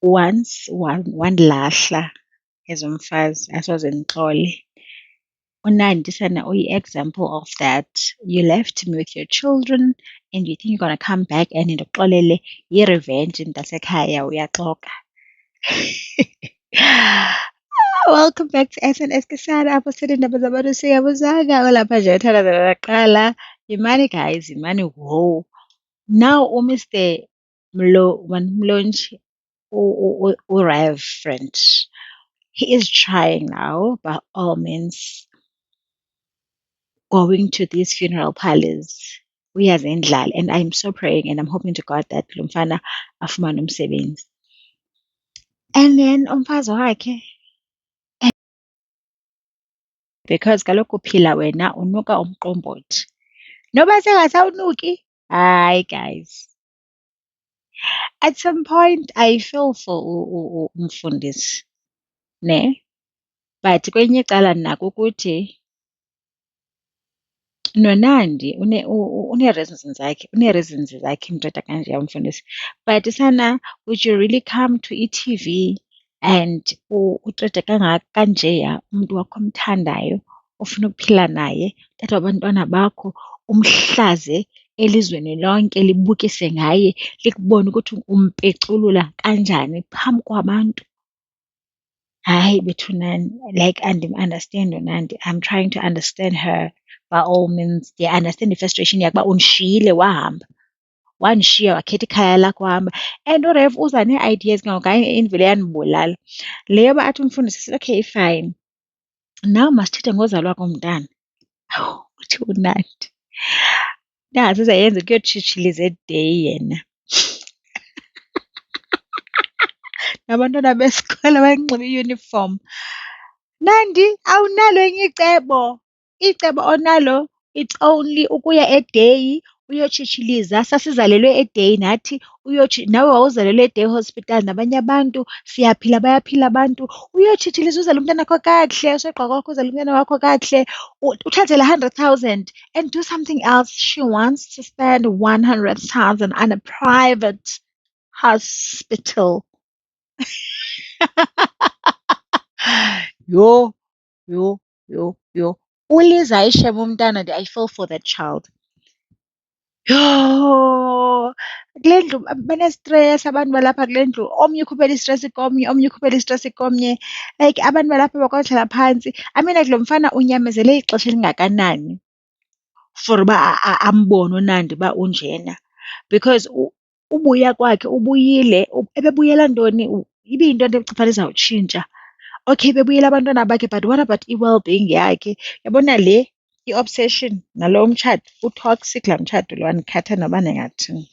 once wandilahla as umfazi asoze ndixole. UNandi sana uyi-example of that. You left me with your children and you think you're going to come back and ndikuxolele yi-revenge mntasekhaya uyaxoka. Welcome back to SNS Kasana apho sithetha iindaba zabantu singabuzanga olapha nje uthandazana laqala. Yimani guys, yimani whoa. Now Mr. Mlonji Rev friend, he is trying now by all means going to these funeral parlors. Uyazendlala, and I'm so praying and I'm hoping to God that lo mfana afumane umsebenzi. And then umfazi wakhe, because kaloku phila wena unuka umqombothi. Noba sengasawunuki, hayi guys. At some point I feel for umfundisi, ne? But kwenye icala nako ukuthi noNandi une-reasons zakhe, indoda kanje umfundisi. But sana, would you really come to e-TV and utrete kanjeya umuntu wakho omthandayo ofuna ukuphila naye, utata wabantwana bakho, umhlaze elizweni lonke libukise ngaye, likubone ukuthi umpeculula kanjani phambi kwabantu? Hayi bethu Nandi, like andim-understand uNandi. I'm trying to understand her by all means. I understand the frustration yakhe uba undishiyile wahamba. Wandishiya wakhetha ikhaya lakho wahamba. And uRev uza nee-ideas ngoku hayi indlela yandibulala. Le yoba athi umfundisi sithi okay fine. Now masithethe ngozalwa komntana. Uthi uNandi. Nangazuza yenze kuyotshitshiliza eday yena. Nabantwana besikolo banxibe i-uniform. Nandi, awunalo enye icebo. Icebo onalo, it's only ukuya eday uyotshitshiliza. Sasizalelwe eday nathi nawe wawuzalelwe eday hospital nabanye abantu, siyaphila bayaphila abantu. Uyotshitshiliza uzale umntana wakho kakuhle, usogqiba kwakho uzale umntana wakho kakuhle, uthathele 100,000 and do something else. She wants to spend 100,000 on a private hospital. Yo. Uliza ishem umntana and I feel for that child. Yo, kule ndlu banestress abantu balapha kule ndlu. Omnye ukhuphela istress komnye, omnye ukhuphela istress komnye. Like abantu balapha bakwahlala phantsi. I mean like lo mfana unyamezele ixesha elingakanani for uba ambone uNandi uba unjena. Because ubuya kwakhe ubuyile, ebebuyela ntoni? Ibiyinto echipha izawutshintsha. Okay, bebuyela abantwana bakhe, but what about i-well-being yakhe? Yabona le i-obsession nalo mtshato utoxic, laa mtshato lo andikhatha noba ndingathini.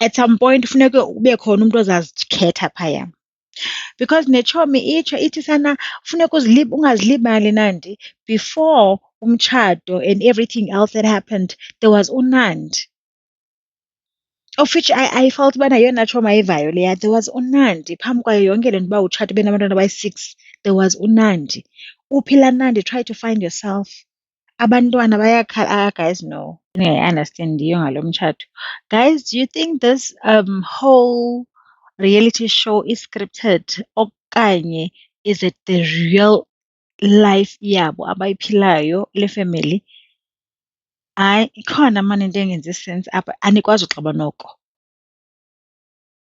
At some point funeke ube khona umntu ozazikhetha phaya. Because netshomi itsho ithi sana funeka ungazilibali Nandi. Before umtshato and everything else that happened, there was uNandi. Of which I felt ubana yeyona tshomi ayivayo leya. There was uNandi phambi kwayo yonke le nto uba utshate ube nabantwana abayi-6. There was uNandi. Uphila Nandi, try to find yourself. Abantwana bayakhala, guys, no. Understandiyo ngalo mtshato. Guys, do you think this whole reality show is scripted okanye is it the real life yabo abayiphilayo le family? Hayi, ikhona mani into engenzi sense apha, anikwazi uxaba noko.